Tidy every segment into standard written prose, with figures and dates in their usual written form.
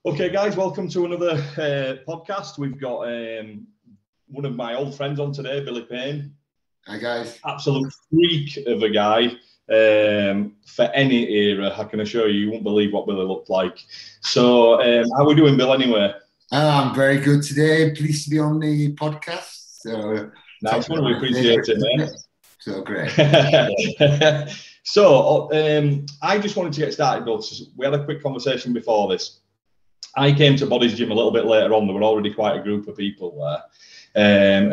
Okay, guys, welcome to another podcast. We've got one of my old friends on today, Billy Payne. Hi, guys. Absolute freak of a guy. For any era, I can assure you, you won't believe what Billy looked like. So, how are we doing, Bill, anyway? I'm very good today. Pleased to be on the podcast. So, nice one. We appreciate it, mate. So great. So, I just wanted to get started, Bill. We had a quick conversation before this. I came to Body's Gym a little bit later on. There were already quite a group of people there.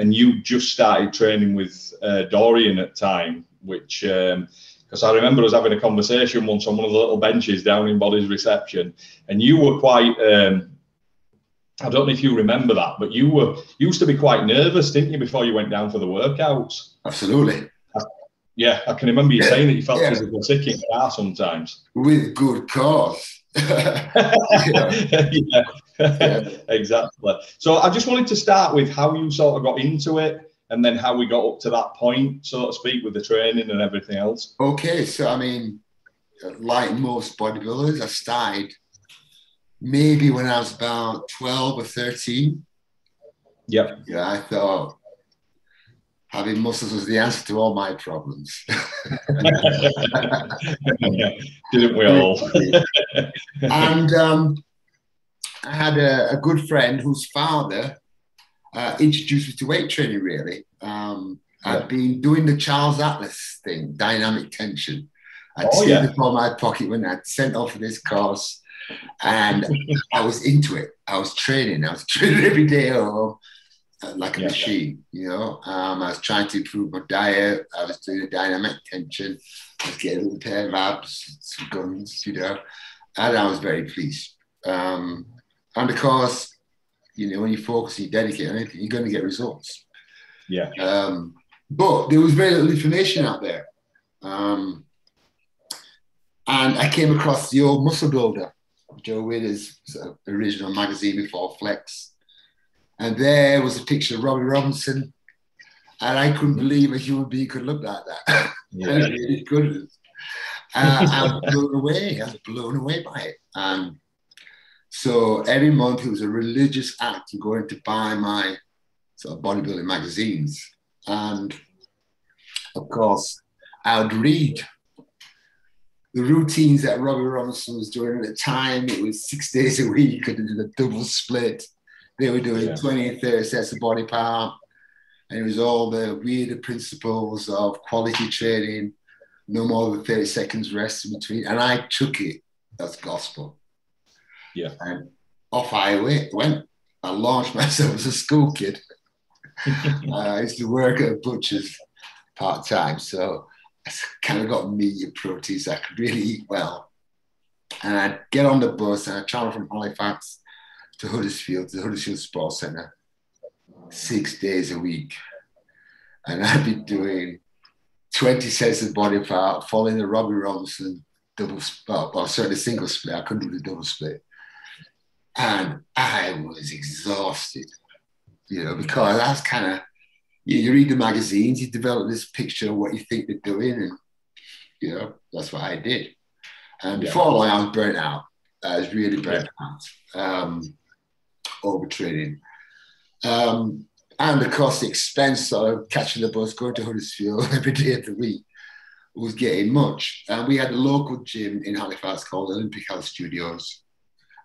And you just started training with Dorian at the time, which, because I remember us having a conversation once on one of the little benches down in Body's reception. And you were quite, I don't know if you remember that, but you used to be quite nervous, didn't you, before you went down for the workouts? Absolutely. Yeah, I can remember you saying that you felt physically sick in the car sometimes. With good cause. yeah, exactly. So I just wanted to start with how you sort of got into it and then how we got up to that point, so to speak, with the training and everything else. Okay, so I mean, like most bodybuilders, I started maybe when I was about 12 or 13. Yep. Yeah, I thought having muscles was the answer to all my problems. Didn't we all? And I had a good friend whose father introduced me to weight training, really. I'd been doing the Charles Atlas thing, dynamic tension. I'd saved it from my pocket when I'd sent off for this course, and I was into it. I was training every day like a machine, you know. I was trying to improve my diet. I was doing the dynamic tension. I was getting a little pair of abs, some guns, you know, and I was very pleased. And of course, you know, when you focus and you dedicate on anything, you're going to get results. Yeah. But there was very little information out there. And I came across the old Muscle Builder, Joe Wither's original magazine before Flex. And there was a picture of Robbie Robinson. And I couldn't believe a human being could look like that. Yeah. I really couldn't. I was blown away. I was blown away by it. So every month it was a religious act to go in to buy my sort of bodybuilding magazines. And of course, I would read the routines that Robbie Robinson was doing at the time. It was 6 days a week, and did a double split. They were doing 20 and 30 sets of body power. And it was all the weird principles of quality training, no more than 30 seconds rest in between. And I took it as gospel. Yeah. And off I went. I launched myself as a school kid. I used to work at a butcher's part-time, so I kind of got meat and protein, so I could really eat well. And I'd get on the bus and I'd travel from Halifax to the Huddersfield Sports Centre, 6 days a week. And I'd be doing 20 sets of body part, following the Robbie Robinson double split, or certainly single split. I couldn't do the double split. And I was exhausted, you know, because that's kind of, you read the magazines, you develop this picture of what you think they're doing, and, you know, that's what I did. And before long, I was burnt out. I was really burnt out, overtraining. And of course, the expense of catching the bus, going to Huddersfield every day of the week was getting much. And we had a local gym in Halifax called Olympic Health Studios.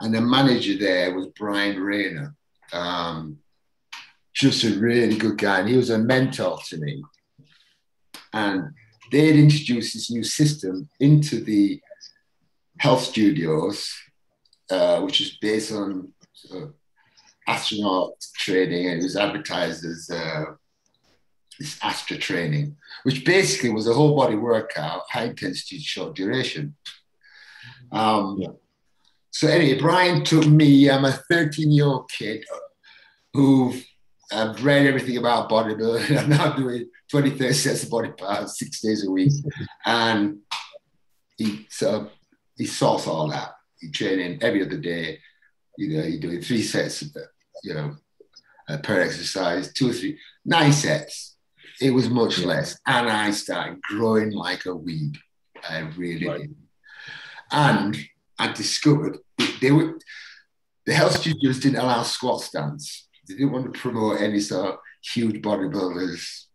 And the manager there was Brian Rayner, just a really good guy. And he was a mentor to me. And they had introduced this new system into the health studios, which is based on astronaut training. And it was advertised as this Astra training, which basically was a whole body workout, high intensity, short duration. So anyway, Brian took me, I'm a 13-year-old kid who I've read everything about bodybuilding. I'm now doing 20, 30 sets of body parts 6 days a week. And he sorts all that. He training every other day. You know, you're doing 3 sets, you know, per exercise, 2 or 3, 9 sets. It was much less. And I started growing like a weed. I really did. And I discovered the health studios didn't allow squat stands. They didn't want to promote any sort of huge bodybuilders,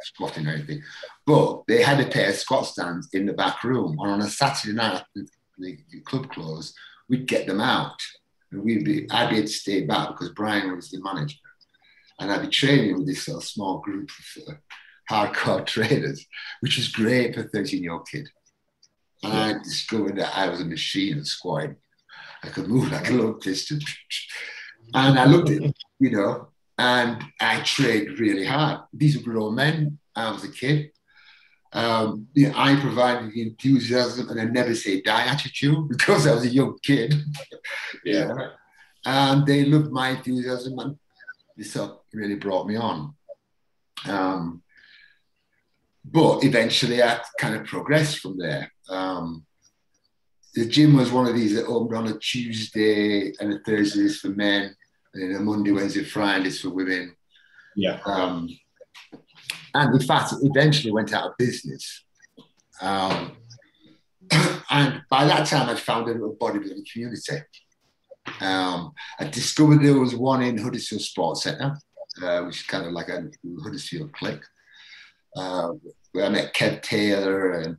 squatting or anything. But they had a pair of squat stands in the back room. And on a Saturday night, the club closed, we'd get them out. And I'd be able to stay back because Brian was the manager. And I'd be training with this sort of small group of hardcore trainers, which was great for a 13-year-old kid. And I discovered that I was a machine at squatting. I could move like a long distance. And I loved it, and I trained really hard. These were grown men. I was a kid. I provided the enthusiasm and a never say die attitude because I was a young kid. And they loved my enthusiasm, and this really brought me on. But eventually I kind of progressed from there. The gym was one of these that opened on a Tuesday and a Thursday for men, and then a Monday, Wednesday, Fridays for women. Yeah. And in fact, it eventually went out of business. And by that time, I'd founded a bodybuilding community. I discovered there was one in Huddersfield Sports Centre, which is kind of like a Huddersfield clique, where I met Kev Taylor and,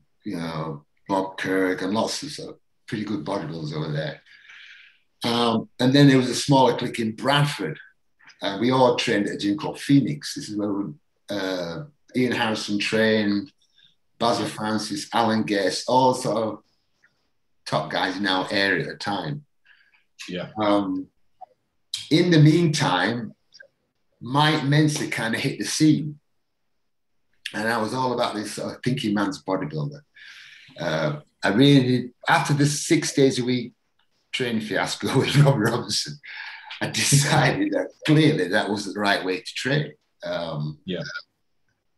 Bob Kirk and lots of sort of pretty good bodybuilders over there. And then there was a smaller clique in Bradford. We all trained at a gym called Phoenix. This is where Ian Harrison trained, Basil Francis, Alan Guest, all sort of top guys in our area at the time. Yeah. In the meantime, Mike Mensa kind of hit the scene. And I was all about this sort of thinking man's bodybuilder. I really, after the 6 days a week training fiasco with Rob Robinson, I decided that clearly that wasn't the right way to train.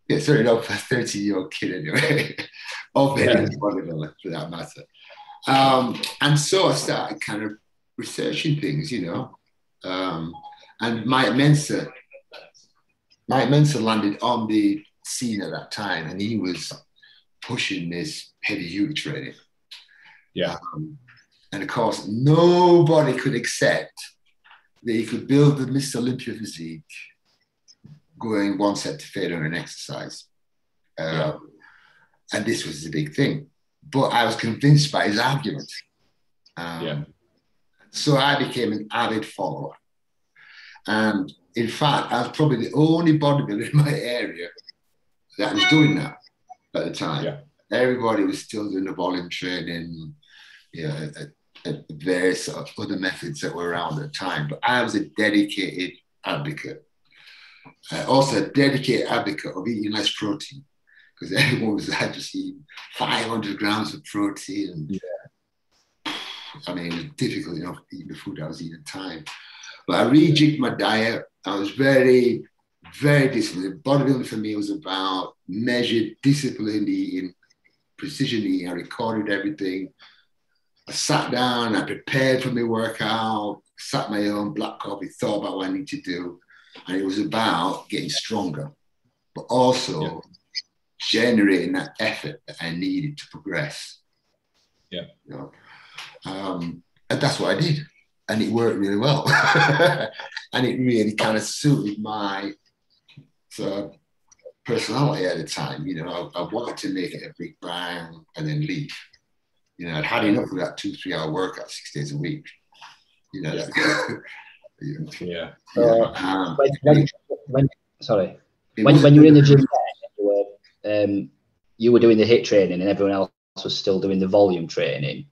Certainly not for a 30-year-old kid anyway, or bodybuilder for that matter. And so I started kind of researching things, and Mike Mensa landed on the scene at that time, and he was pushing this heavy duty training. And of course, nobody could accept that he could build the Mr. Olympia physique going one set to failure on an exercise. And this was the big thing. But I was convinced by his argument. So I became an avid follower. And in fact, I was probably the only bodybuilder in my area that was doing that at the time. Everybody was still doing the volume training, and various sort of other methods that were around at the time. But I was a dedicated advocate. Also a dedicated advocate of eating less protein, because everyone was just eating 500 grams of protein. I mean, it was difficult enough eating the food I was eating at the time. But I rejigged my diet. I was very, very disciplined. Bodybuilding for me was about measured, disciplined eating, precision eating. I recorded everything. I sat down, I prepared for my workout, sat my own black coffee, thought about what I need to do. And it was about getting stronger, but also generating that effort that I needed to progress. And that's what I did. And it worked really well. And it really kind of suited my personality at the time. I wanted to make it a big bang and then leave. I'd had enough of that 2-3 hour workout 6 days a week. When you were in the gym, you were doing the HIIT training and everyone else was still doing the volume training.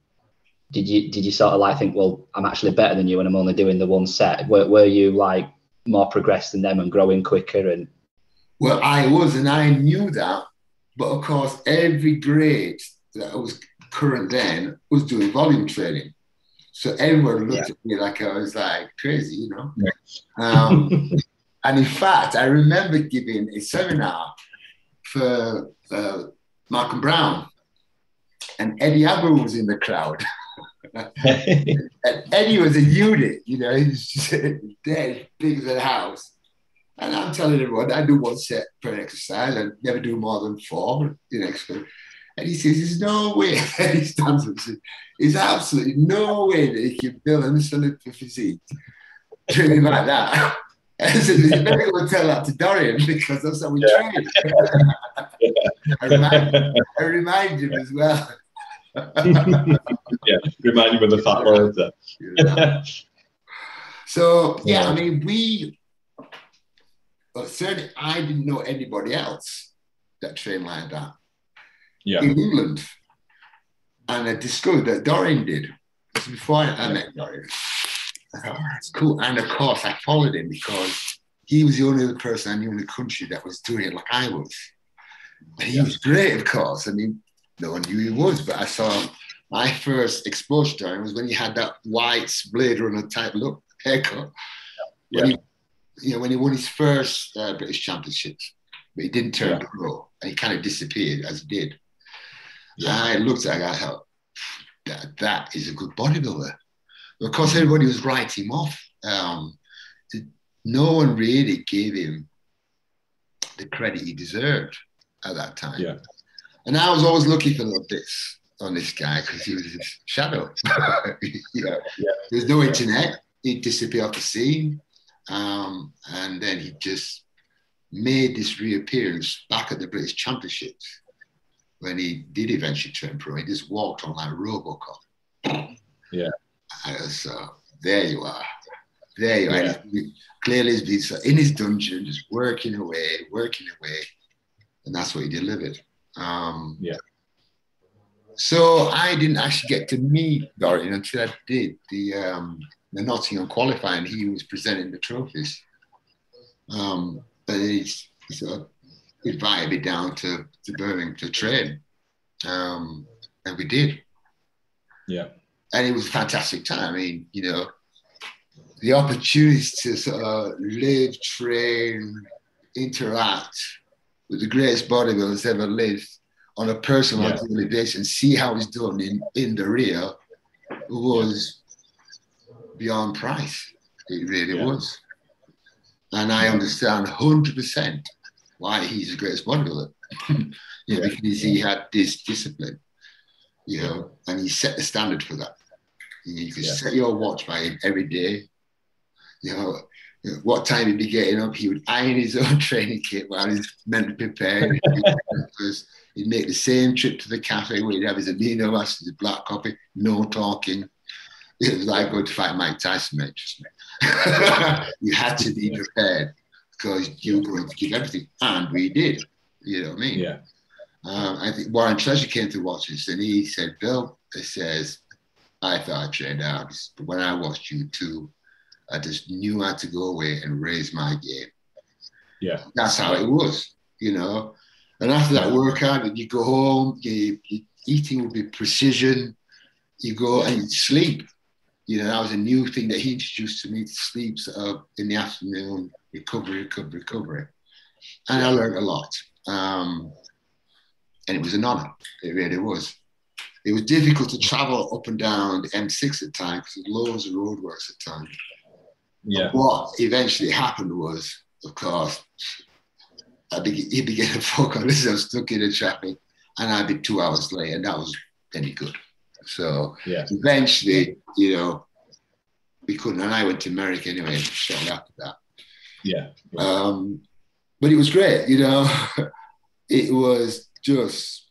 Did you sort of like think, well, I'm actually better than you and I'm only doing the one set? Were you like more progressed than them and growing quicker? And well, I was, and I knew that, but of course, every grade that was current then was doing volume training. So everyone looked at me like I was like crazy, And in fact, I remember giving a seminar for Malcolm Brown, and Eddie Abu was in the crowd. And Eddie was a unit, he was just dead big as a house. And I'm telling everyone, I do one set per exercise. I never do more than 4, And he says, there's no way. And he stands up and says, there's absolutely no way that he can build an Olympic physique training like that. And I said, you better go and tell that to Dorian, because that's how we train. I remind him as well. Yeah, remind him of the fat loader. Yeah. So, yeah, I mean, certainly I didn't know anybody else that trained like that in England. And I discovered that Dorian did. This was before I met Dorian. I thought, oh, that's cool. And of course, I followed him because he was the only other person I knew in the country that was doing it like I was. And he was great, of course. I mean, no one knew he was, but I saw my first exposure to him was when he had that white Blade Runner type look, haircut. When he won his first British Championships, but he didn't turn pro, and he kind of disappeared as he did. I looked at it, I thought, that is a good bodybuilder. Of course, everybody was writing him off. No one really gave him the credit he deserved at that time. Yeah. And I was always looking for little bits on this guy because he was his shadow. There's no internet. He'd disappear off the scene. And then he just made this reappearance back at the British Championships when he did eventually turn pro. He just walked on like Robocop. Yeah. So there you are. There you are. Yeah. Clearly he's been in his dungeon, just working away. And that's what he delivered. So I didn't actually get to meet Dorian until I did the Nottingham qualifying. He was presenting the trophies. But he sort of invited me down to Birmingham to train. And we did. Yeah. And it was a fantastic time. I mean, you know, the opportunity to sort of live, train, interact with the greatest bodybuilders ever lived on a personal daily basis and see how he's done in the real was beyond price. It really was. And I understand 100% why he's the greatest bodybuilder. Because he had this discipline, you know, and he set the standard for that. You could set your watch by him every day. You know, what time he'd be getting up, he would iron his own training kit while he's mentally preparing. He'd make the same trip to the cafe where he'd have his amino acids, his black coffee, no talking. It was like going to fight Mike Tyson, mate. Trust me. You had to be prepared because you were going to give everything. And we did. You know what I mean? Yeah. I think Warren Treasure came to watch us and he said, Bill, he says, I thought I trained out, but when I watched you two, I just knew I had to go away and raise my game. Yeah. That's how it was, you know. And after that workout, you go home, your eating would be precision. You go and you sleep. You know, that was a new thing that he introduced to me, to sleep in the afternoon, recovery. And I learned a lot. And it was an honor. It really was. It was difficult to travel up and down the M6 at times because there's loads of roadworks at times. Yeah. But what eventually happened was, of course, he began to focus. I was stuck in the traffic and I'd be 2 hours late, and that was any good. So eventually, you know, we couldn't, and I went to America anyway shortly after that. Yeah. But it was great, you know. It was just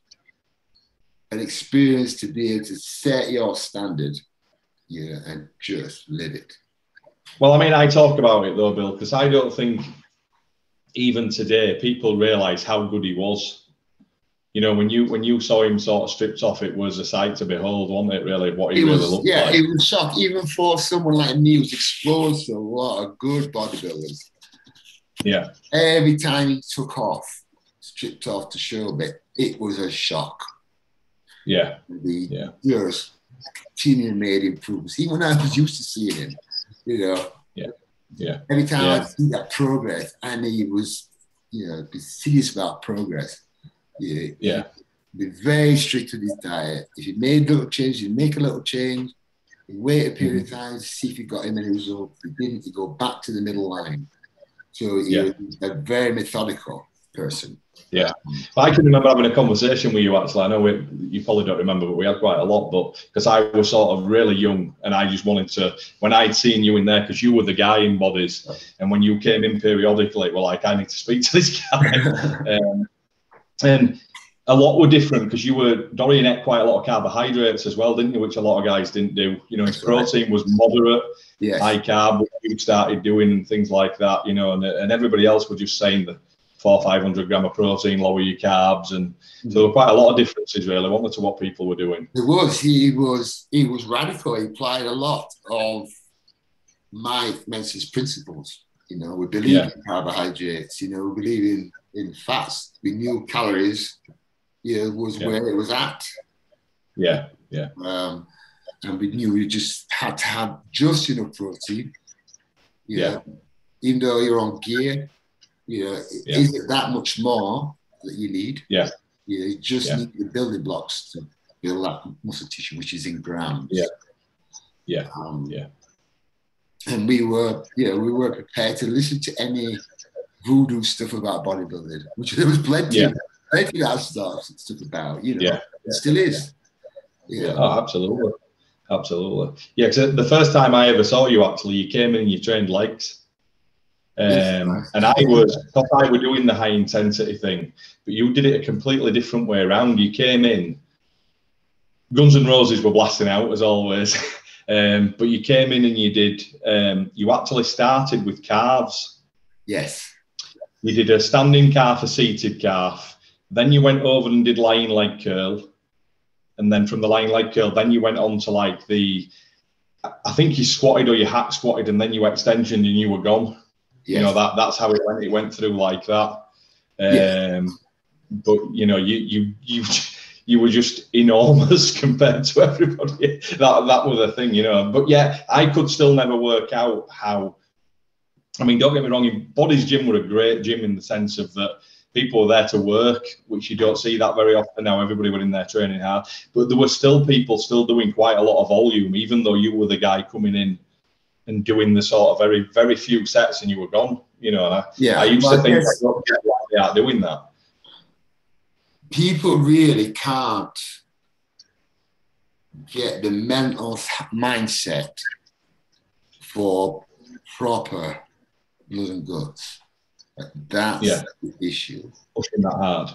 an experience to be able to set your standard, you know, and just live it. Well, I mean, I talk about it though, Bill, because I don't think even today people realise how good he was. You know, when you saw him sort of stripped off, it was a sight to behold, wasn't it? Really, what he really looked like. Yeah, it was shocked. Even for someone like me who's exposed to a lot of good bodybuilders. Yeah. Every time he took off, stripped off to show a bit, it was a shock. Yeah. Just continually made improvements. Even when I was used to seeing him, you know. Yeah. Every time I see that progress, and he was, you know, be serious about progress. Yeah. Be very strict with his diet. If you made little changes, you make a little change. You wait a period of time to see if you got him any results. If you didn't, you go back to the middle line. So he was very methodical person. Yeah, I can remember having a conversation with you actually. I know you probably don't remember, but we had quite a lot. But because I was sort of really young, and I just wanted to, when I'd seen you in there, because you were the guy in bodies, and when you came in periodically, well, like, I need to speak to this guy. And a lot were different because Dorian ate quite a lot of carbohydrates as well, didn't you? Which a lot of guys didn't do. You know, his protein was moderate, high carb, which you started doing and things like that. You know, and everybody else were just saying that 400-500 gram of protein, lower your carbs, and so there were quite a lot of differences really, wasn't there, to what people were doing. There was. He was radical. He applied a lot of my men's principles. You know, we believe in carbohydrates. You know, we believe in fats. We knew calories. Was where it was at. Yeah. And we knew we just had to have just enough protein. Even though you're on gear. Is it that much more that you need? You just need the building blocks to build that muscle tissue, which is in grams. And we were prepared to listen to any voodoo stuff about bodybuilding, which there was plenty of that stuff about, it still is. Oh, absolutely. Yeah, because the first time I ever saw you, actually, you came in and you trained legs. And I thought I were doing the high intensity thing, but you did it a completely different way around. You came in, Guns N' Roses were blasting out as always, but you came in and you did. You actually started with calves. Yes. You did a standing calf, a seated calf. Then you went over and did lying leg curl, and then from the lying leg curl, then you went on to like I think you squatted or you hack squatted, and then you extensioned and you were gone. Yes. You know, that's how it went. It went through like that. But you know, you were just enormous compared to everybody. That was the thing, you know. But yeah, I could still never work out how. I mean, don't get me wrong. Body's gym were a great gym in the sense of that people were there to work, which you don't see that very often now. Everybody were in there training hard, but there were still people still doing quite a lot of volume, even though you were the guy coming in and doing the sort of very, very few sets and you were gone, you know. I used to think, I don't get why they are doing that. People really can't get the mental mindset for proper blood and guts. That's the issue. Pushing that hard,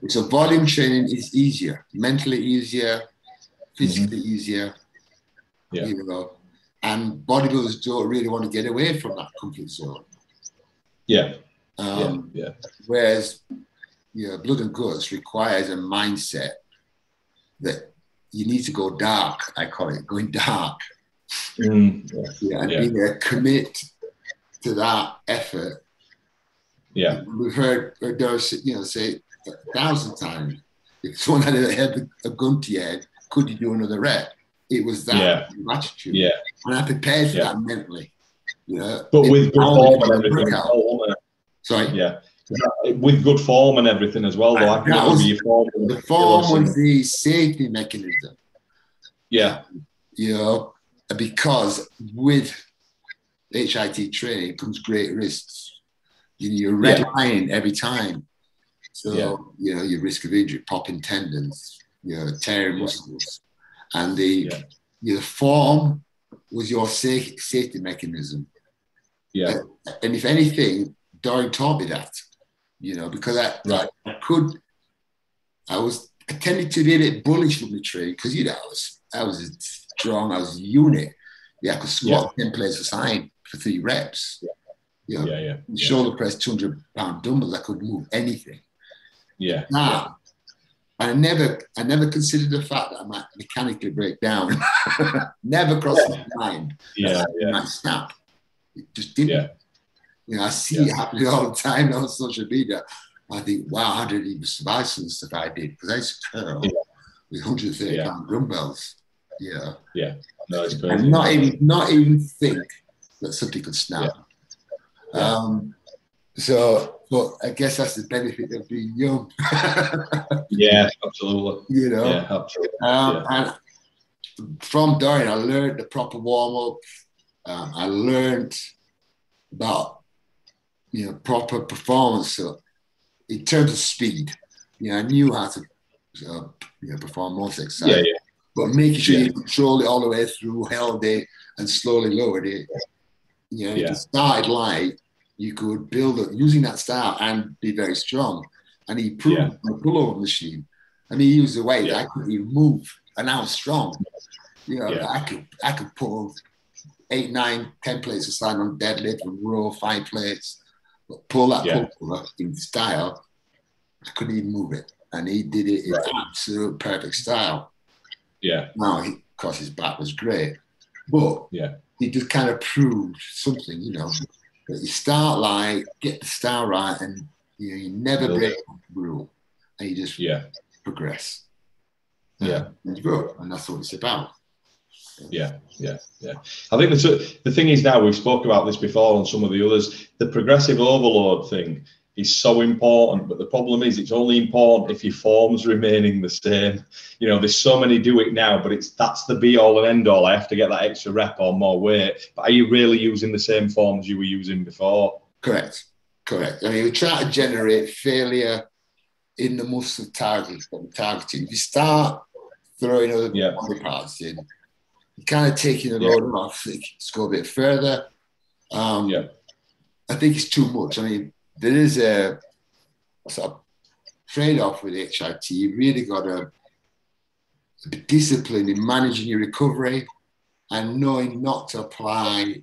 So volume training is easier, mentally easier, physically easier, you know. And bodybuilders don't really want to get away from that comfort zone. Whereas, blood and guts requires a mindset that you need to go dark. I call it going dark. And being commit to that effort. We've heard Dorian, say 1,000 times, if someone had a gun to your head, could you do another rep? It was that attitude. And I prepared for that mentally. But with good form and everything. With good form and everything as well, though. The form was the safety mechanism. Because with HIT training comes great risks. You're redlining every time. So, your risk of injury, popping tendons, tearing muscles. And the form was your safety mechanism. And if anything, Dorian taught me that, because I tended to be a bit bullish with my training because, I was strong, I was a unit. I could squat 10 plates a side for 3 reps. Shoulder press 200-pound dumbbells, I could move anything. And I never considered the fact that I might mechanically break down. Never crossed my mind. It might snap. It just didn't. I see it happening all the time on social media. I think, wow, how did I even survive some of the stuff I did? Because I used to curl with 130-pound dumbbells. No, it's crazy. And not even think that something could snap. But I guess that's the benefit of being young. Absolutely. Absolutely. And from Dorian, I learned the proper warm-up. I learned about, proper performance. So in terms of speed, I knew how to perform most exercises. But making sure you control it all the way through, held it, and slowly lowered it. If you started light, you could build it using that style and be very strong. And he proved on the pullover machine. And he used the weight that I couldn't even move, and I was strong. I could pull 8, 9, 10 plates aside on deadlift and row 5 plates, but pull that pullover in style, I couldn't even move it. And he did it in absolute perfect style. Now, of course, his back was great, but he just kind of proved something, that you start light, get the style right, and you never break the rule, and you just progress. And you grow, and that's what it's about. I think the thing is now, we've spoke about this before on some of the others, the progressive overload thing is so important, but the problem is it's only important if your form's remaining the same. There's so many do it now, but that's the be all and end all. I have to get that extra rep or more weight. But are you really using the same form as you were using before? Correct. I mean, we try to generate failure in the muscle targeting. If you start throwing other body parts in, you're kind of taking the load off. Let's go a bit further. I think it's too much. I mean, there is a sort of trade-off with HIT. You really got to be disciplined in managing your recovery and knowing not to apply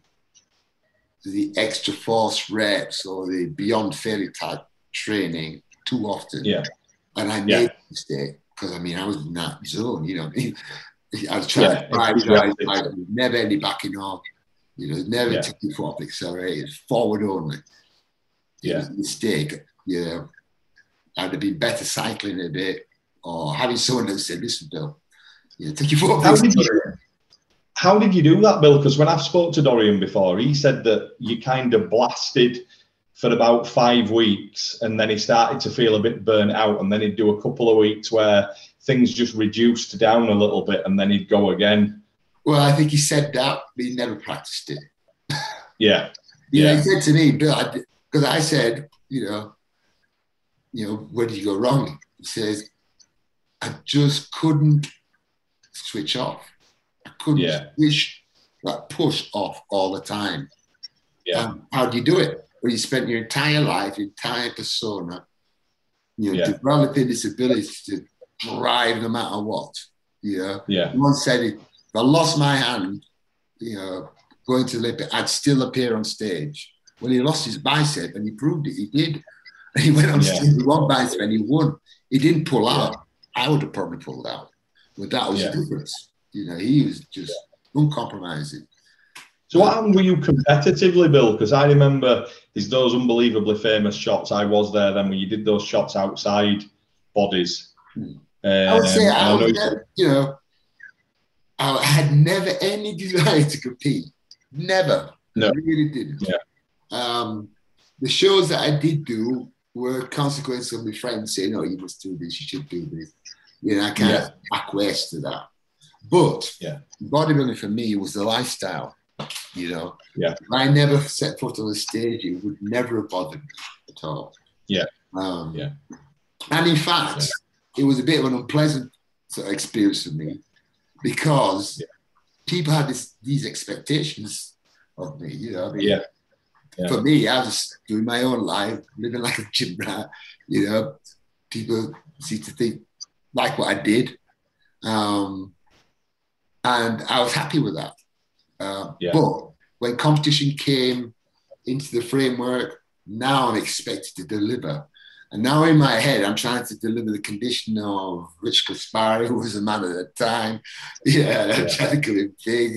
the extra force reps or the beyond failure type training too often. And I made a mistake because, I mean, I was in that zone, I was trying to drive, never any backing off, never taking foot off the accelerator, forward only. It was a mistake. I'd have been better cycling a bit, or having someone that said, "Listen, Bill, take your foot off." How did you do that, Bill? Because when I've spoke to Dorian before, he said that you kind of blasted for about 5 weeks, and then he started to feel a bit burnt out, and then he'd do a couple of weeks where things just reduced down a little bit, and then he'd go again. Well, I think he said that, but he never practiced it. He said to me, Bill, because I said, where did you go wrong? He says, I just couldn't switch off. I couldn't switch that push off all the time. How do you do it? Well, you spent your entire life, your entire persona, developing this ability to drive no matter what. One said, if I lost my hand, going to Olympic, I'd still appear on stage. Well, he lost his bicep, and he proved it. He did. And he went on stage with one bicep, and he won. He didn't pull out. I would have probably pulled out. But that was the difference. He was just uncompromising. So what happened with you competitively, Bill? Because I remember there's those unbelievably famous shots. I was there then when you did those shots outside bodies. I would say I had never any desire to compete. Never. No. I really didn't. The shows that I did do were consequences of my friends saying, "Oh, you must do this, you should do this." I kind of acquiesced to that. But bodybuilding for me was the lifestyle. If I never set foot on the stage, it would never have bothered me at all. And in fact, it was a bit of an unpleasant sort of experience for me because people had these expectations of me. For me, I was just doing my own life, living like a gym rat. People seem to think like what I did, and I was happy with that. But when competition came into the framework, now I'm expected to deliver. And now in my head, I'm trying to deliver the condition of Rich Kaspari, who was the man at the time. I'm trying to kill him big.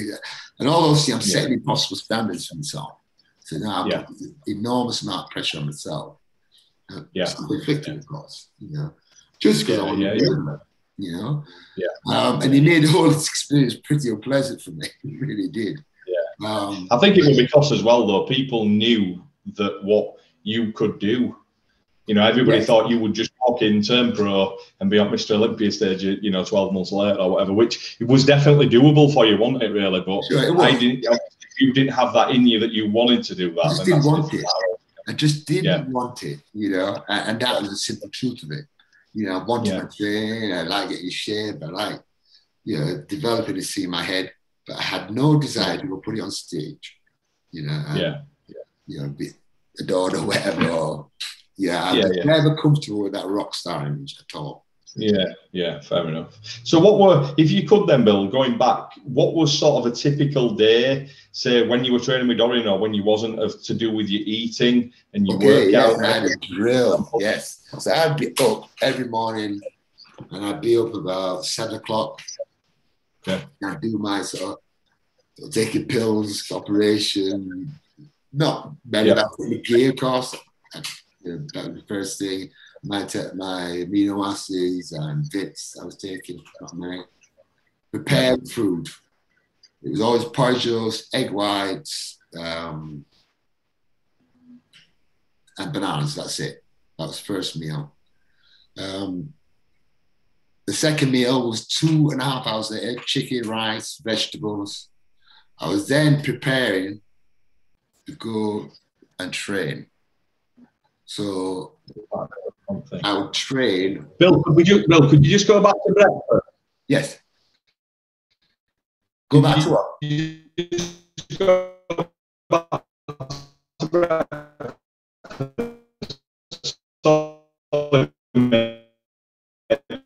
And all those things, I'm setting impossible standards for myself. So now I'm putting an enormous amount of pressure on myself. Self-inflicted, of course, just because I want to deliver, and he made the whole experience pretty unpleasant for me. He really did. I think it was because as well, though, people knew that what you could do. Everybody thought you would just walk in, turn pro, and be on Mr. Olympia stage, 12 months later or whatever, which it was definitely doable for you, wasn't it, really? But you didn't have that in you that you wanted to do that. I just didn't want it. I just didn't want it, you know, and that was the simple truth of it. You know, I wanted to train, I like getting in shape, I like, you know, developing a scene in my head, but I had no desire to go put it on stage, you know, and, you know, be adored or whatever. Or, I was never comfortable with that rock star image at all. Yeah, fair enough. So if you could then, Bill, going back, what was sort of a typical day, say when you were training with Dorian or when you wasn't, to do with your eating and your workout? I had a drill, yes. So I'd be up every morning and I'd be up about 7 o'clock. Yeah. I'd do my sort of taking pills, operation, not many about the gear course. That was the first thing. My amino acids and bits I was taking, prepared food. It was always porridge, egg whites, and bananas. That's it. That was first meal. The second meal was 2.5 hours later, chicken, rice, vegetables. I was then preparing to go and train. So I would train. Bill, could you just go back to breakfast? Yes. Go back to what? Just go back to breakfast.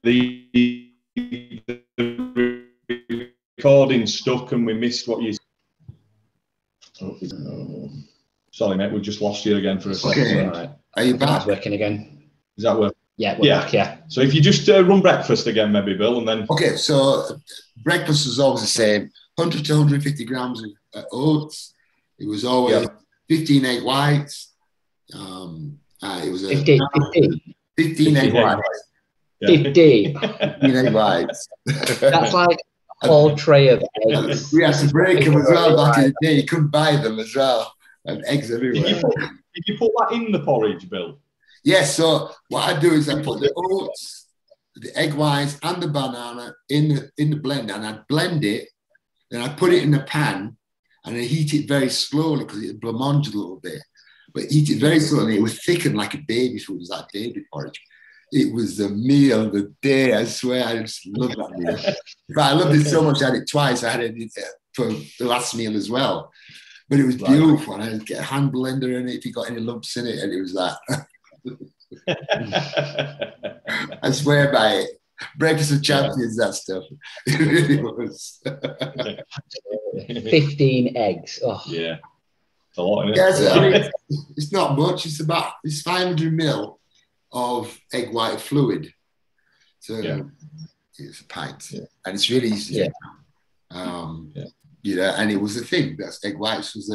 The recording stuck and we missed what you said. Sorry, mate, we've just lost you again for a second. Okay. Right. Are you back? That's working again. Is that working? Yeah, we're back, yeah. So if you just run breakfast again, maybe, Bill, and then... Okay, so breakfast was always the same. 100 to 150 grams of oats. It was always 15 egg whites. It was 15 egg whites. 15 egg whites. That's like a whole tray of eggs. We had to break them as well back in the day. You couldn't buy them as well. And eggs everywhere. Did you put that in the porridge, Bill? Yes, so what I do is I put the oats, the egg whites and the banana in the blender, and I blend it, then I put it in the pan and I heat it very slowly because it blancmange a little bit. But heat it very slowly. It was thickened like a baby food. It was like baby porridge. It was the meal of the day. I swear, I just loved that meal. But I loved it so much. I had it twice. I had it for the last meal as well. But it was beautiful. And I'd get a hand blender in it if you got any lumps in it. And it was that. I swear by it. Breakfast of champions, that stuff. It really was. 15 eggs. Oh. Yeah. It's a lot, isn't it? Yes, I mean, it's not much. It's 500 ml of egg white fluid. So it's a pint. Yeah. And it's really easy. You know, and it was a thing. That's egg whites was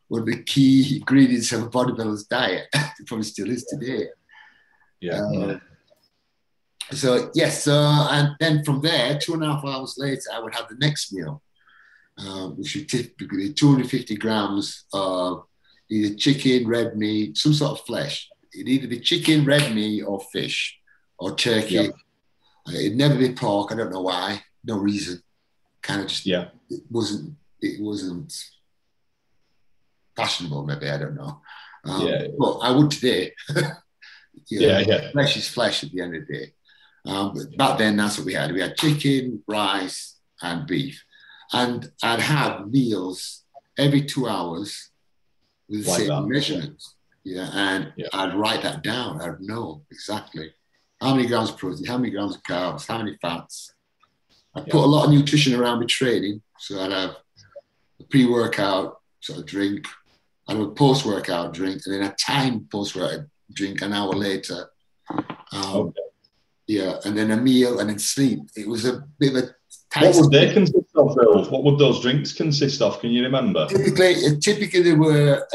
one of the key ingredients of a bodybuilder's diet. It probably still is today. So and then from there, 2.5 hours later, I would have the next meal, which would typically be 250 grams of either chicken, red meat, some sort of flesh. It'd either be chicken, red meat, or fish, or turkey. Yep. It'd never be pork. I don't know why. No reason. Kind of just it wasn't fashionable. Maybe I don't know. But I would today. Flesh is flesh at the end of the day. But back then, that's what we had. We had chicken, rice, and beef. And I'd have meals every 2 hours with the same measurements. I'd write that down. I'd know exactly how many grams of protein, how many grams of carbs, how many fats. I put a lot of nutrition around my training. So I'd have a pre-workout sort of drink, I'd have a post-workout drink, and then a timed post-workout drink an hour later. And then a meal, and then sleep. It was a bit of a tight. What would they consist of, Bill? What would those drinks consist of? Can you remember? Typically they were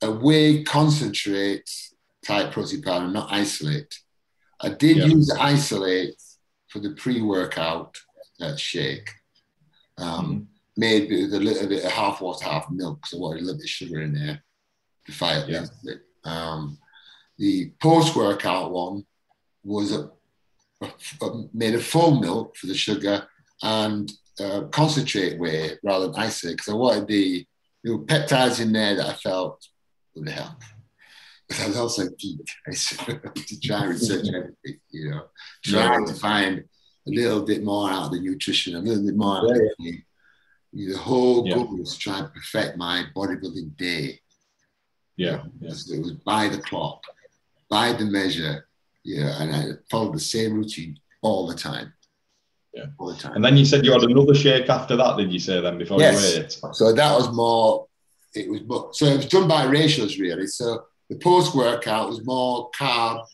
a whey concentrate type protein powder, not isolate. I did use isolate for the pre-workout shake, made with a little bit of half water, half milk, so I wanted a little bit of sugar in there to fight against it. The post-workout one was made of full milk for the sugar and concentrate whey rather than isolate, because I wanted the there were peptides in there that I felt would help. But I was also geek to try and research everything, you know, trying to find a little bit more out of the nutrition, a little bit more out of the the whole goal was to try and perfect my bodybuilding day. Yeah. It was by the clock, by the measure, and I followed the same routine all the time. Yeah. All the time. And then you said you had another shake after that, did you say then, before you ate? So that was more, so it was done by ratios really. So the post-workout was more carb.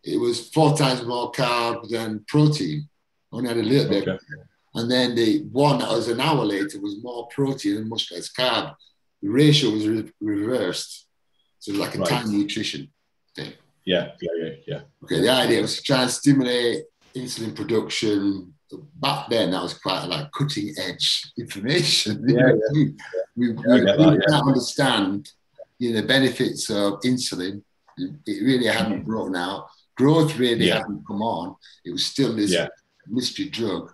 It was 4 times more carb than protein. I only had a little bit. And then the one that was an hour later was more protein and much less carb. The ratio was reversed. So it was like a time nutrition thing. Yeah. Okay, the idea was to try and stimulate insulin production. Back then, that was quite like cutting edge information. We can't understand the benefits of insulin. It really hadn't broken out. Growth really hadn't come on. It was still this mystery drug.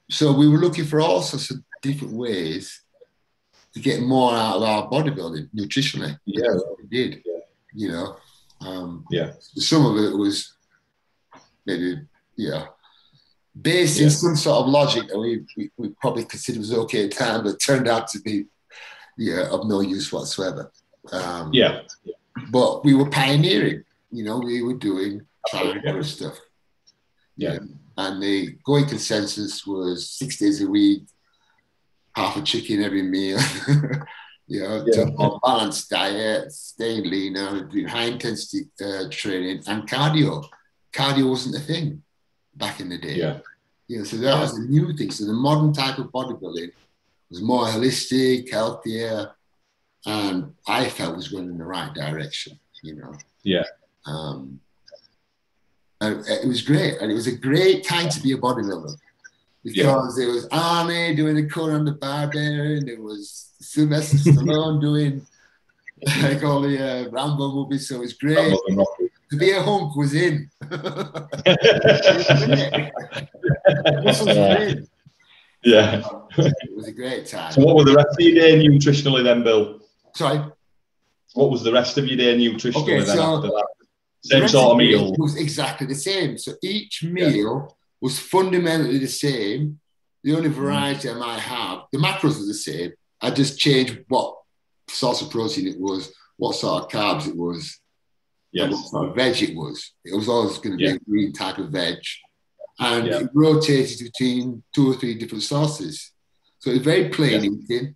So we were looking for all sorts of different ways to get more out of our bodybuilding nutritionally. Yeah, we did. Some of it was maybe based in some sort of logic that we probably considered was okay at the time, but turned out to be of no use whatsoever. But we were pioneering. We were doing trial and error stuff. And the going consensus was 6 days a week, half a chicken every meal, to a more balanced diet, staying leaner, doing high intensity training, and cardio. Cardio wasn't a thing back in the day. So that was a new thing. So the modern type of bodybuilding was more holistic, healthier, and I felt was going in the right direction, And it was great. And it was a great time to be a bodybuilder because there was Arnie doing the cut on the barbarian. There was Sylvester Stallone doing like all the Rambo movies. So it was great. To be a hunk was in. It was a great time. So what were the rest of your day nutritionally then, Bill? Sorry? What was the rest of your day nutritionally then after that? Same sort of meal? It was exactly the same. So each meal was fundamentally the same. The only variety I might have, the macros were the same. I just changed what source of protein it was, what sort of carbs it was, and what sort of veg it was. It was always going to be a green type of veg. And it rotated between 2 or 3 different sources. So it was very plain eating.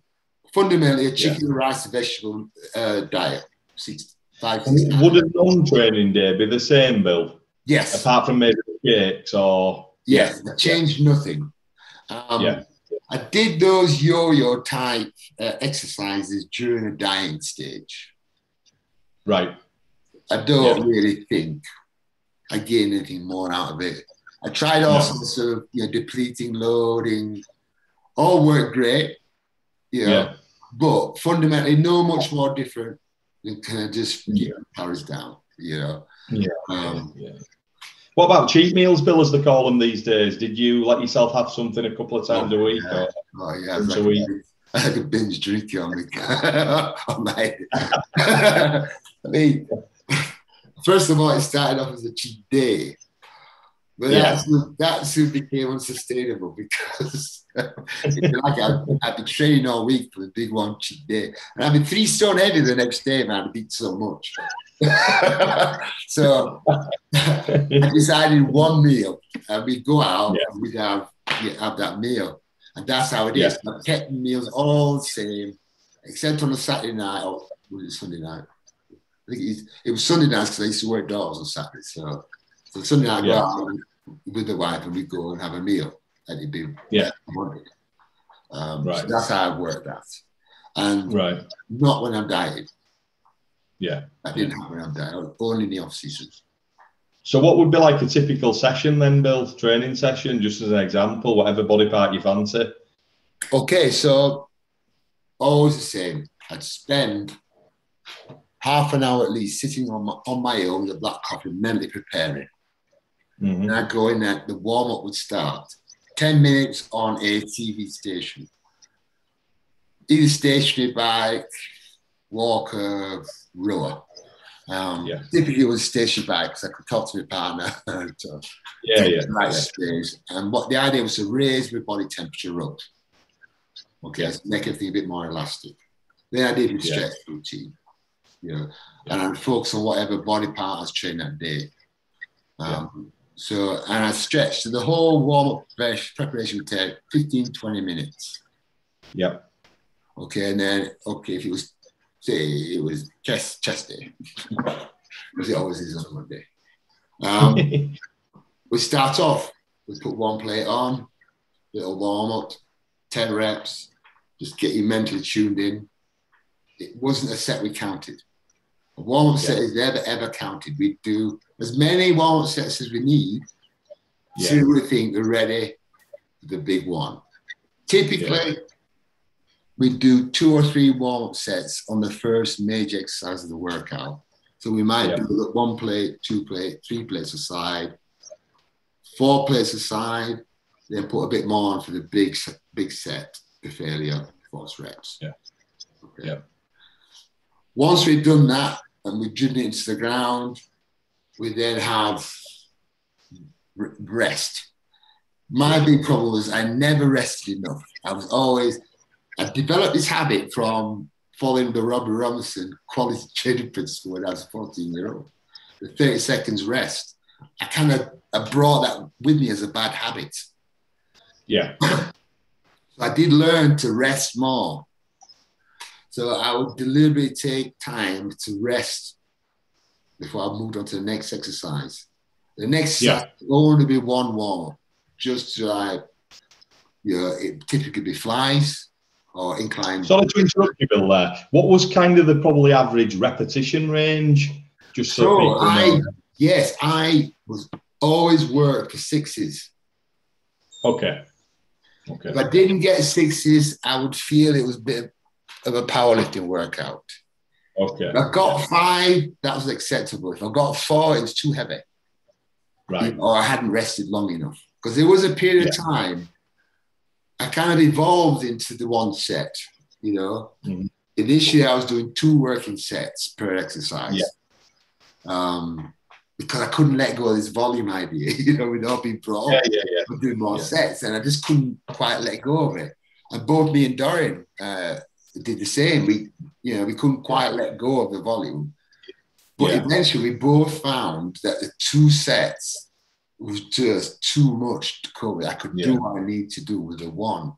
Fundamentally a chicken, rice, vegetable diet. 5, 6 times. Would a non-training day be the same, Bill? Yes. Apart from maybe the shakes or... Yes, it changed nothing. I did those yo-yo type exercises during a dieting stage. Right. I don't really think I gained anything more out of it. I tried all sorts of depleting, loading, all worked great, but fundamentally no much more different than kind of just calories down, What about cheat meals, Bill, as they call them these days? Did you let yourself have something a couple of times a week? I had a binge drinking on my I mean, first of all, it started off as a cheat day. But that soon became unsustainable because I'd been training all week for the big one cheat day. And I'd be 3 stone heavy the next day, man. I'd eat so much. So I decided one meal. And we'd go out and we'd have that meal. And that's how it is. I kept meals all the same, except on a Saturday night, or was it Sunday night? I think it was Sunday nights because I used to work doors on Saturday. So Sunday night I go out with the wife and we go and have a meal. And it'd be Monday. So that's how I worked that. And not when I'm dieting. That didn't happen when I'm dieting, only in the off seasons. So what would be like a typical session then, Bill? Training session, just as an example, whatever body part you fancy. Okay, so always the same. I'd spend half an hour at least sitting on my own with a black coffee, mentally preparing. And I'd go in there, the warm-up would start. 10 minutes on a TV station. either stationary bike, walker, rower. Typically it was stationary bike because I could talk to my partner. And what the idea was to raise my body temperature up. Okay, so make everything a bit more elastic. Then I did my stretch routine, and I'd focus on whatever body part I was training that day. So, and I stretched. So the whole warm-up preparation would take 15, 20 minutes. Yep. Okay, and then, if it was, say, it was chest day, because it always is on a Monday. We start off, we put one plate on, little warm-up, 10 reps, just get you mentally tuned in. It wasn't a set we counted. A warm-up set is never, ever counted. We do as many warm-up sets as we need till we think we're ready for the big one. Typically, we do 2 or 3 warm-up sets on the first major exercise of the workout. So we might do 1 plate, 2 plate, 3 plates aside, 4 plates aside, then put a bit more on for the big set, the failure, force reps. Once we've done that and we've driven it into the ground, we then have rest. My big problem was I never rested enough. I developed this habit from following the Robbie Robinson quality training principle when I was a 14-year-old. The 30 seconds rest. I brought that with me as a bad habit. I did learn to rest more. So I would deliberately take time to rest before I moved on to the next exercise. The next exercise will only be 1 warm-up, just to it typically be flies or incline. Sorry to interrupt you, Bill, there. What was kind of the probably average repetition range? Just so people know. Yes, I was always work for 6s. Okay. If I didn't get 6s, I would feel it was a bit of a powerlifting workout. If I got 5, that was acceptable. If I got 4, it was too heavy. Right. Or I hadn't rested long enough. Because there was a period of time I kind of evolved into the 1 set, Initially, I was doing 2 working sets per exercise. Because I couldn't let go of this volume idea, we'd all been brought up to do more sets, and I just couldn't quite let go of it. And both me and Dorian did the same. We couldn't quite let go of the volume. But eventually we both found that the 2 sets was just too much to cover. I could do what I need to do with the 1.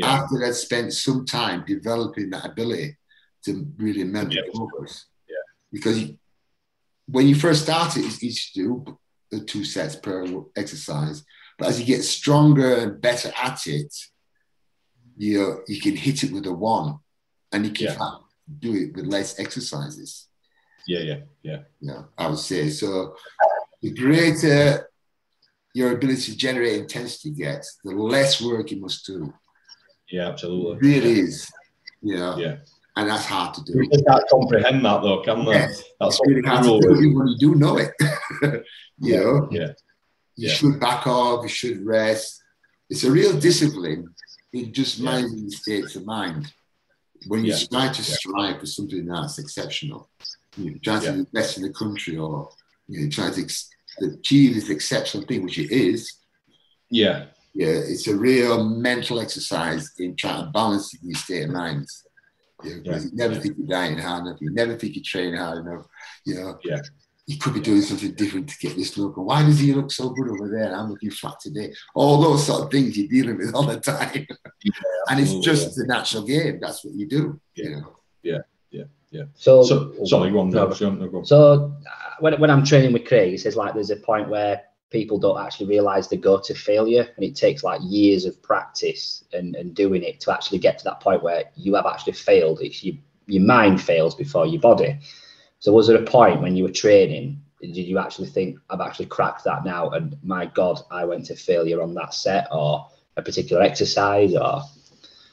After I'd spent some time developing that ability to really mentally focus. Because when you first start it, it's easy to do the 2 sets per exercise. But as you get stronger and better at it, you can hit it with a 1, and you can do it with less exercises. I would say. So the greater your ability to generate intensity gets, the less work you must do. Absolutely. It really is. And that's hard to do. We can't comprehend that though, can we? That's really hard to do when you do know it. You should back off, you should rest. It's a real discipline in just managing the states of mind. When you try to strive for something that's exceptional, you try to be the best in the country, or you try to achieve this exceptional thing, which it is. It's a real mental exercise in trying to balance these state of minds. Because you never think you're dying hard enough, you never think you're training hard enough. You could be doing something different to get this look. Or why does he look so good over there? I'm looking flat today. All those sort of things you're dealing with all the time. And it's just the natural game. That's what you do. So sorry, go on. No. So when I'm training with Craig, he says there's a point where people don't actually realize they go to failure, and it takes years of practice and doing it to actually get to that point where you have actually failed. Your mind fails before your body. So was there a point when you were training, did you actually think, I've actually cracked that now, and my God, I went to failure on that set or a particular exercise? Or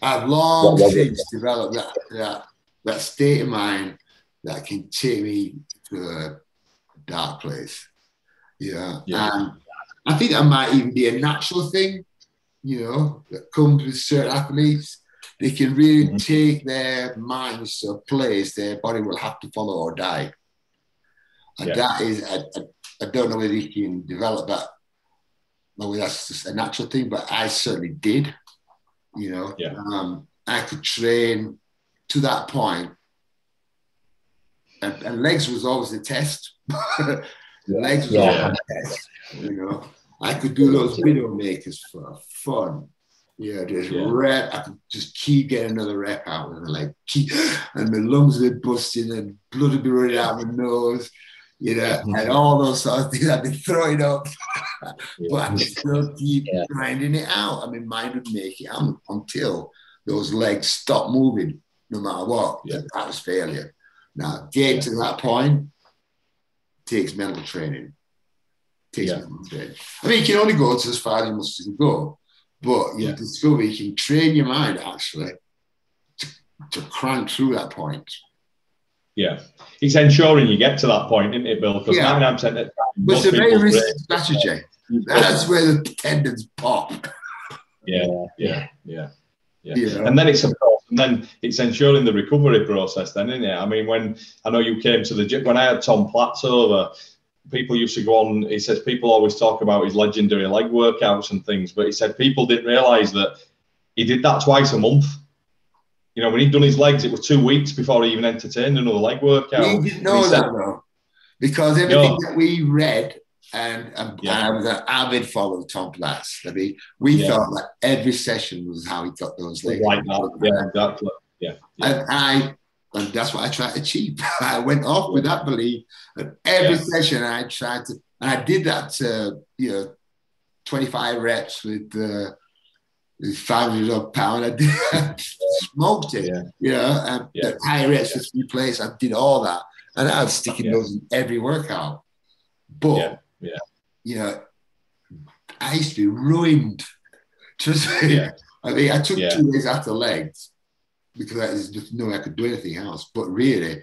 I've long since developed that state of mind that can take me to a dark place. And I think that might even be a natural thing, that comes with certain athletes. they can really take their minds to a place their body will have to follow or die. And that is, I don't know whether you can develop that. Maybe that's just a natural thing, but I certainly did. You know, I could train to that point, and legs was always the test. Legs was always the test. You know, I could do those video makers for fun. Yeah, just rep. I could just keep getting another rep out, and like and my lungs would be busting, and blood would be running out of my nose. You know, and all those sort of things I'd be throwing up, but I could still keep grinding it out. I mean, mine would make it out until those legs stopped moving, no matter what. That was failure. Now, getting to that point takes mental training. Mental training. I mean, you can only go to as far as you must go, but you discover you can train your mind actually to crank through that point. Yeah, it's ensuring you get to that point, isn't it, Bill? Because 99% of the time, but it's a very risky strategy. That's where the tendons pop. Yeah. And then it's ensuring the recovery process, then, isn't it? I mean, when I know you came to the gym, when I had Tom Platts over, people used to go on. He says people always talk about his legendary leg workouts and things, but he said people didn't realise that he did that twice a month. You know, when he'd done his legs, it was 2 weeks before he even entertained another leg workout. We didn't know that, though, because everything that we read, and I was an avid follower of Tom Platts. I mean, we thought that every session was how he got those legs. Like that, exactly. And that's what I tried to achieve. I went off with that belief, and every session I tried to, and I did that to, 25 reps with 500 pound. I did, smoked it, and the high reps with 3 plates. I did all that, and I was sticking those in every workout. But I used to be ruined. Trust me. I mean, I took 2 days after legs because I just knew I could do anything else. But really,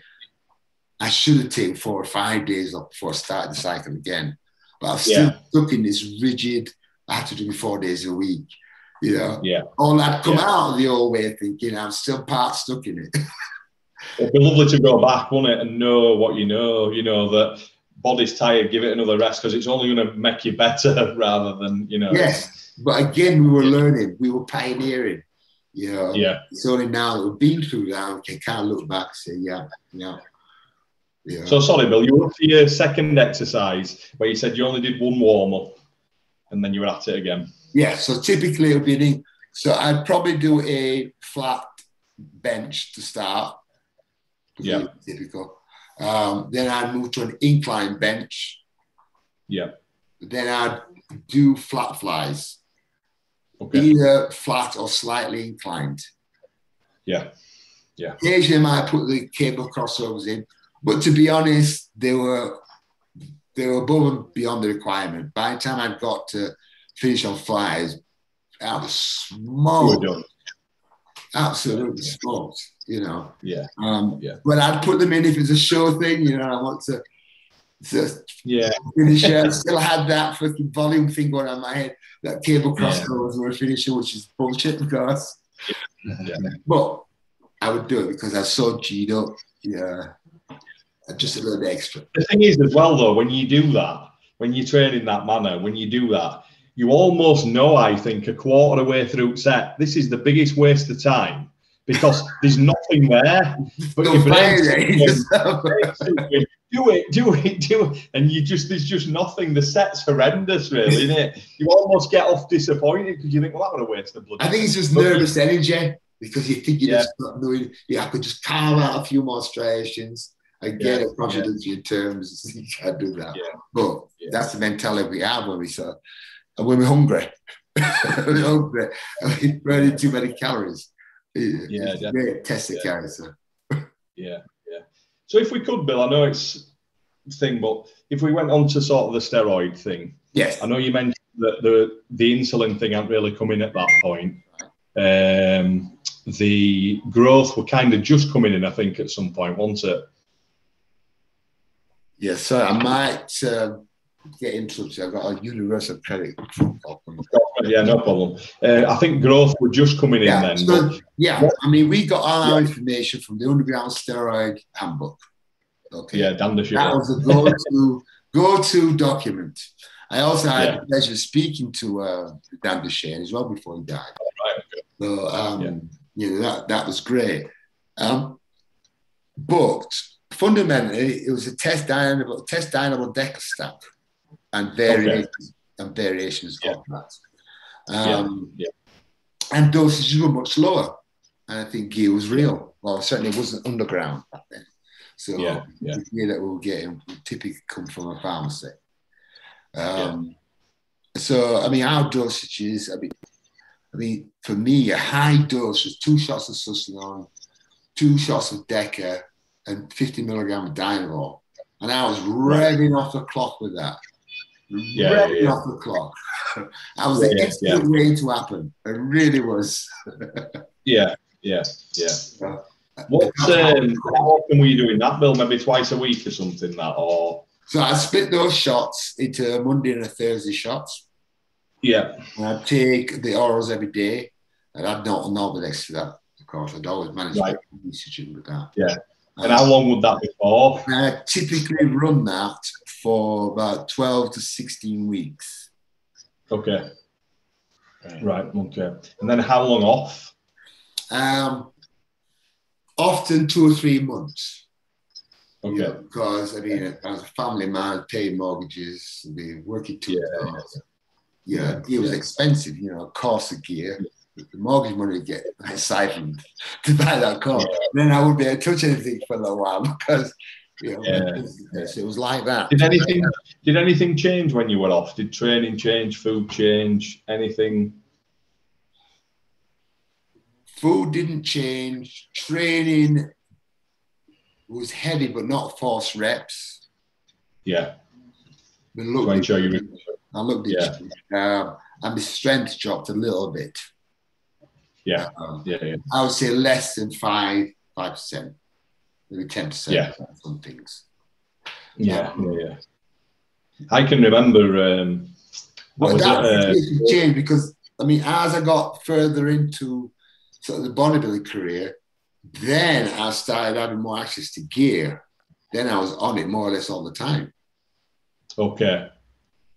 I should have taken 4 or 5 days off before I started the cycle again. But I was still stuck in this rigid. I had to do 4 days a week. All that come out of the old way of thinking. I'm still part stuck in it. It'd be lovely to go back, wouldn't it, and know what you know. You know that body's tired, give it another rest because it's only going to make you better rather than Yes, but again, we were learning, we were pioneering. It's only now that we've been through that we can kind of look back and say, So sorry, Bill, you were up to your second exercise where you said you only did 1 warm up and then you were at it again. Yeah, so typically it would be so I'd probably do a flat bench to start. Yeah, typical. Then I'd move to an incline bench. Yeah. Then I'd do flat flies. Okay. Either flat or slightly inclined. Yeah. Occasionally I might put the cable crossovers in, but to be honest, they were above and beyond the requirement. By the time I got to finish on flies, I was smoked. Absolutely smoked. But I'd put them in if it's a show thing, I want to finish it. I still had that fucking volume thing going on in my head, that cable crossovers were a finisher, which is bullshit, of course. But I would do it because I was so G'd up. Just a little bit extra. The thing is as well, though, when you do that, when you train in that manner, when you do that, you almost know, I think, a quarter of the way through set, this is the biggest waste of time because there's nothing there. But if do it, and there's just nothing. The set's horrendous, really, isn't it? You almost get off disappointed because you think, well, that would have wasted blood. I think it's just nervous energy because you think you just not knowing. I could just carve out a few more striations. Again, a contradictory in terms, you can't do that. But that's the mentality we have when we're hungry. We're hungry. We're burning too many calories. It's a great test of character. So if we could, Bill, I know it's a thing, but if we went on to sort of the steroid thing, I know you mentioned that the insulin thing hadn't really come in at that point. The growth were kind of just coming in, I think, at some point, wasn't it? Yeah, so I might get interrupted. I've got a universal credit. Yeah, no problem. I think growth were just coming in then. So, but I mean, we got all our information from the Underground Steroid Handbook. Okay. Yeah, Dan the That was a go-to document. I also had the pleasure of speaking to Dan Duchesne as well before he died. Right, okay. So, you know, that was great. But fundamentally, it was a test dynamo decostat and variations of that. And dosages were much lower. And I think gear was real. Well, certainly it wasn't underground back then. So the gear that we were getting would typically come from a pharmacy. So, I mean, our dosages, I mean, for me, a high dose was 2 shots of Sustanon, 2 shots of Deca, and 50 milligram of Dynamo. And I was revving off the clock with that. Revving off the clock. I was the instant waiting to happen. It really was. What, how often were you doing that, Bill? Maybe twice a week or something, that, or? So I split those shots into a Monday and a Thursday shots. Yeah. And I'd take the orals every day. And I'd not Normadex to that, of course. I'd always manage to usage with that. Yeah. And how long would that be for? I typically run that for about 12 to 16 weeks. Okay. Right, okay. And then how long off? Often 2 or 3 months. Okay. You know, because, I mean, as a family man, paying mortgages, working 2 jobs. It was expensive, you know, cost of gear. The mortgage money would get siphoned to buy that car. Yeah. Then I wouldn't be able to touch anything for a little while because, you know, it was like that. Did anything change when you were off? Did training change, food change, anything? Food didn't change. Training was heavy, but not forced reps. Yeah. I looked at it. And my strength dropped a little bit. Yeah. I would say less than 5%, maybe 10% on some things. Yeah. I can remember. But that changed because, I mean, as I got further into sort of the bodybuilding career, then I started having more access to gear. Then I was on it more or less all the time. Okay.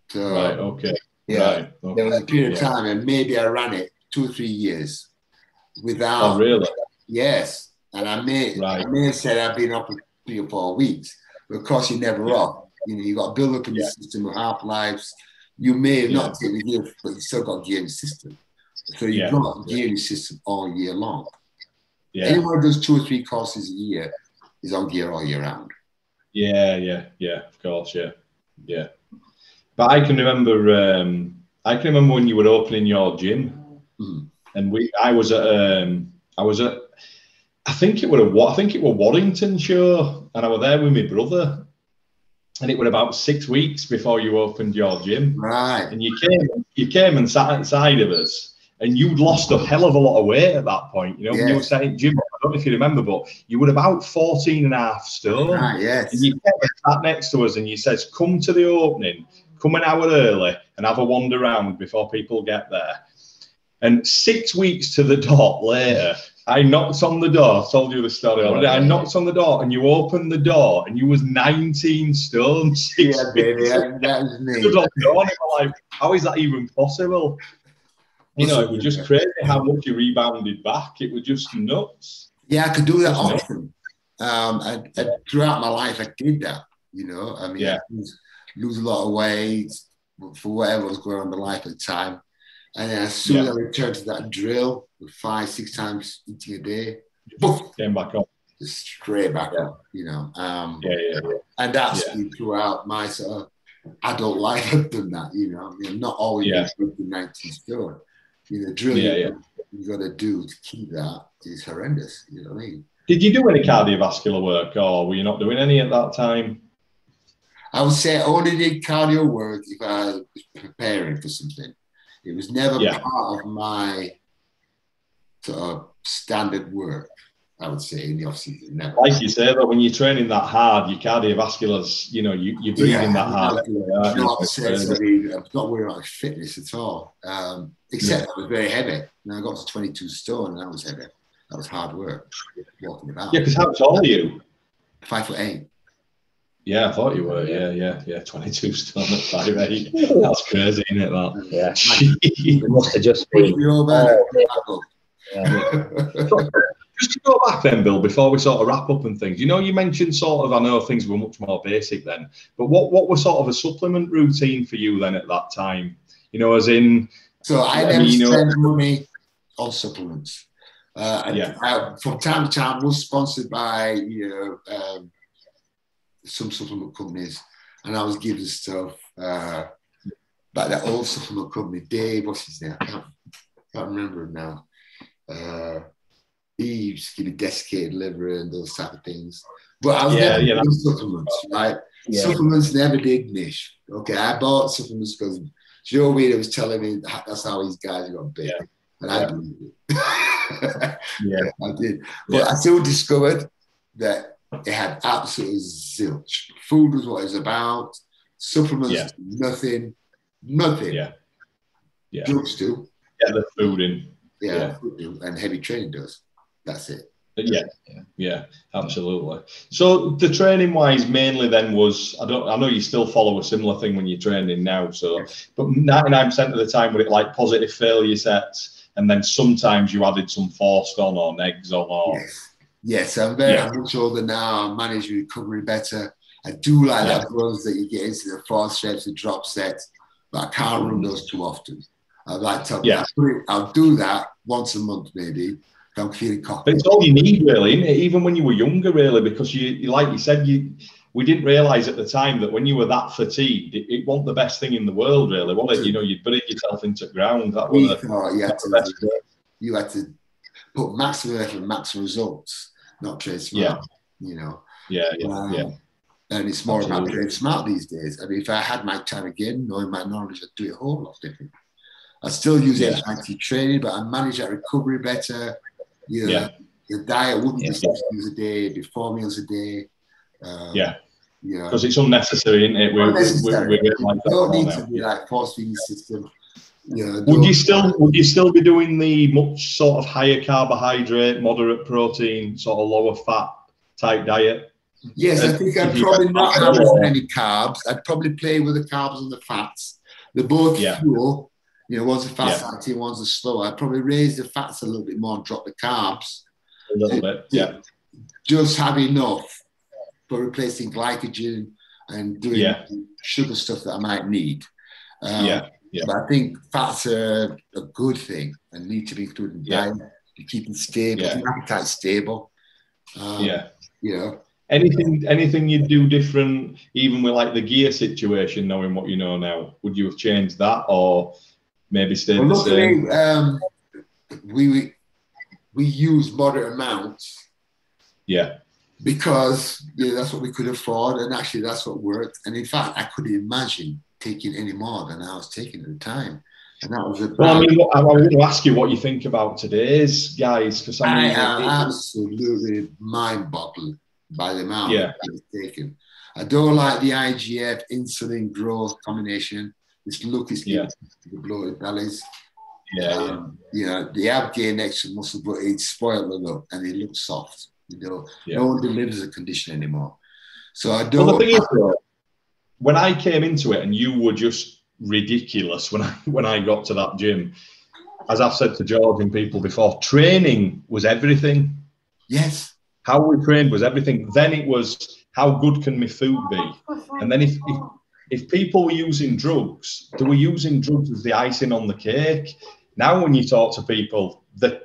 So, right. Okay. Yeah. Right. Okay. There was a period of time, and maybe I ran it 2 or 3 years without. Oh, really? Yes. And I may have said I've been up for 3 or 4 weeks, but of course you're never off. You know, you got to build up in your system of half-lives. You may have not taken gear, but you still got gear in the system. So you've got gear in the system all year long. Yeah. Anyone who does 2 or 3 courses a year is on gear all year round. Yeah, of course, yeah. But I can remember when you were opening your gym, and I was at I think it were Warrington show, and I was there with my brother, and it was about 6 weeks before you opened your gym, right? And you came and sat outside of us. And you'd lost a hell of a lot of weight at that point. You know, when you were saying, Jim, I don't know if you remember, but you were about 14.5 stone. Ah, yes. And you came and sat next to us and you says, come to the opening, come an hour early and have a wander around before people get there. And 6 weeks to the dot later, I knocked on the door. I told you the story already. I knocked on the door and you opened the door and you was 19 stone. Yeah, baby, that was me. Like, how is that even possible? You know, it was just crazy how much you rebounded back. It was just nuts. Yeah, I could do that often. And throughout my life, I did that. You know, I mean, I lose a lot of weight for whatever was going on in my life at the time. And then as soon as I returned to that drill, 5-6 times eating a day, came back up. Just straight back up, you know. And that's throughout my sort of adult life. I've done that, you know. I mean, I'm not always been 19 stone. You know, drilling you got to do to keep that is horrendous. You know what I mean? Did you do any cardiovascular work, or were you not doing any at that time? I would say I only did cardio work if I was preparing for something. It was never part of my sort of standard work. I would say in the off season, never. Like you say, but when you're training that hard, your cardiovascular's, you know, you're breathing that hard. You know what I'm saying? So I'm not worried about fitness at all. Except I was very heavy. And I got to 22 stone, and that was heavy. That was hard work, walking about. Yeah, because how tall are you? 5'8". Yeah, I thought you were. Yeah. 22 stone at 5'8". That's crazy, isn't it? That. Yeah. It must have just been. Just to go back then, Bill, before we sort of wrap up and things, you know, you mentioned sort of, I know things were much more basic then, but what was sort of a supplement routine for you then at that time? You know, as in... So I never spent money on supplements. From time to time, I was sponsored by, some supplement companies, and I was given stuff by that old supplement company, Dave, what's his name? I can't remember him now. He used to give me desiccated liver and those type of things. But I was never doing supplements, right? Yeah. Supplements never did niche. Okay, I bought supplements because Joe Weider was telling me that's how these guys got big. Yeah. And I believed it. I did. But I still discovered that it had absolutely zilch. Food was what it was about. Supplements, nothing. Drugs do. Yeah, the food in. And heavy training does. That's it. Yeah, absolutely. So the training wise mainly then was, I know you still follow a similar thing when you're training now, so but 99% of the time were it like positive failure sets, and then sometimes you added some forced on or negs on or yes, I'm much older now. I manage recovery better. I do like that runs that you get into the forced reps and drop sets, but I can't run those too often. I'd like to I'll do that once a month maybe. I'm feeling cocky. But it's all you need, really, isn't it? Even when you were younger, really, because you like you said, we didn't realise at the time that when you were that fatigued, it wasn't the best thing in the world, really, was it? You know, you'd breathe yourself into the ground. That was you had to put maximum effort, maximum results, not train smart. You know. And it's more about training smart these days. I mean, if I had my time again, knowing my knowledge, I'd do it a whole lot different. I still use HIIT training, but I manage that recovery better. Your diet wouldn't be 6 meals a day, be 4 meals a day. Because it's unnecessary, isn't it? We don't need to be like force feeding system. Would you still be doing the much sort of higher carbohydrate, moderate protein, sort of lower fat type diet? Yes, I think I'd probably not have as many carbs. I'd probably play with the carbs and the fats. They're both fuel. One's a fast acting, one's a slow. I'd probably raise the fats a little bit more and drop the carbs. A little bit, Just have enough for replacing glycogen and doing sugar stuff that I might need. But I think fats are a good thing and need to be included in diet to keep it stable, keep the appetite stable. Anything you'd do different, even with like the gear situation, knowing what you know now? Would you have changed that or maybe stayed the same? We use moderate amounts. Because that's what we could afford, and actually that's what worked. And in fact, I couldn't imagine taking any more than I was taking at the time. And that was well, I mean, I want to ask you what you think about today's guys, because I am absolutely mind-boggled by the amount it's taken. I don't like the IGF insulin growth combination. This look is the bloated bellies. They have gained extra muscle, but it's spoiled the look and it looks soft. No one delivers a condition anymore. So I don't. Well, the thing is, though, when I came into it, and you were just ridiculous when I got to that gym. As I've said to George and people before, training was everything. Yes. How we trained was everything. Then it was how good can my food be, and then if people were using drugs, they were using drugs as the icing on the cake. Now, when you talk to people, the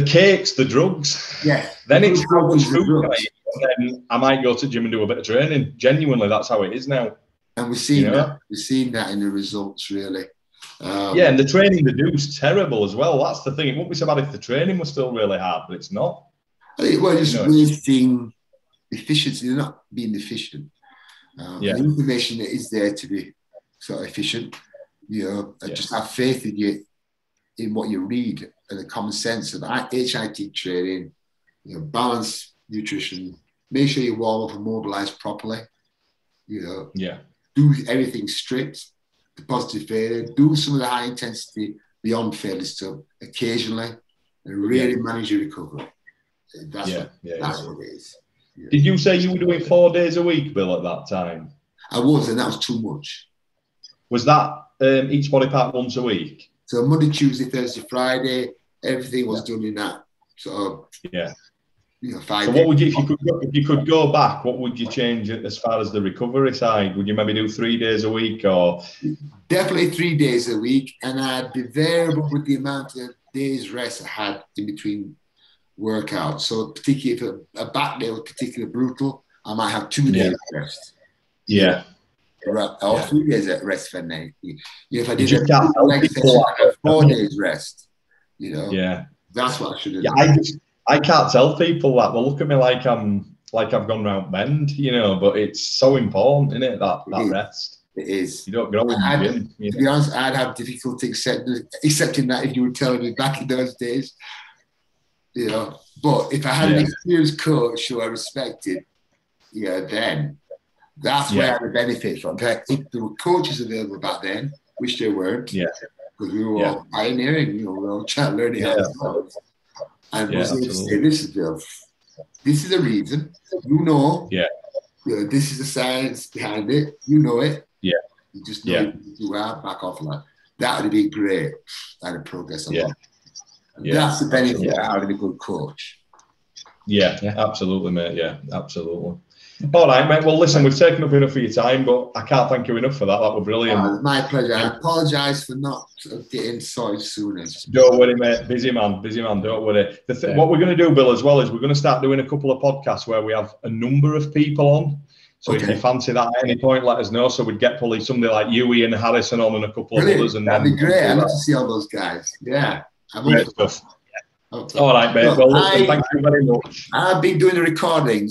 cake's the drugs. Yeah. Then it's how much food can I eat, and then I might go to the gym and do a bit of training. Genuinely, that's how it is now. And we're seeing that. We're seeing that in the results, really. And the training they do is terrible as well. That's the thing. It wouldn't be so bad if the training was still really hard, but it's not. Well, just wasting efficiency. They're not being efficient. The information that is there to be sort of efficient. Just have faith in what you read and the common sense of HIIT training balance nutrition, make sure you warm up and mobilize properly, do everything strict, the positive failure, do some of the high intensity beyond failure stuff occasionally, and really manage your recovery. That's what it is. Yeah. Did you say you were doing 4 days a week, Bill, at that time? I was, and that was too much. Was that each body part once a week? So Monday, Tuesday, Thursday, Friday, everything was done in that sort of 5 So days. what would you, if you could go back, what would you change as far as the recovery side? Would you maybe do 3 days a week, or? Definitely 3 days a week, and I'd be variable with the amount of days rest I had in between workouts. So particularly if a back day was particularly brutal, I might have 2 days rest. Yeah. Or 3 days at rest for me. If I did just can't leg session, I have 4 days rest. That's what I should have done. I can't tell people that. They'll look at me like I've gone round bend, but it's so important, isn't it? That rest. It is. You don't grow in the gym. To be honest, I'd have difficulty accepting that if you were telling me back in those days. But if I had an experienced coach who I respected, then that's where I would benefit from. In fact, if there were coaches available back then, which there weren't, because we were all pioneering, we were all learning ourselves. And was able to say, this is the reason, this is the science behind it, you know it. Yeah. You just know you are back off like that would be great. That'd progress a lot. That's the benefit of having a good coach. Yeah, absolutely, mate. Yeah, absolutely. All right, mate. Well, listen, we've taken up enough of your time, but I can't thank you enough for that. That was brilliant. My pleasure. I apologise for not getting sorted sooner. Don't worry, mate. Busy man. Don't worry. What we're going to do, Bill, as well, is we're going to start doing a couple of podcasts where we have a number of people on. So if you fancy that at any point, let us know. So we'd get probably somebody like you, Ian Harrison on, and a couple of others. And that'd be great. I'd love to see all those guys. Yeah. Great stuff. All right, mate. Well, listen, thank you very much. I've been doing the recording.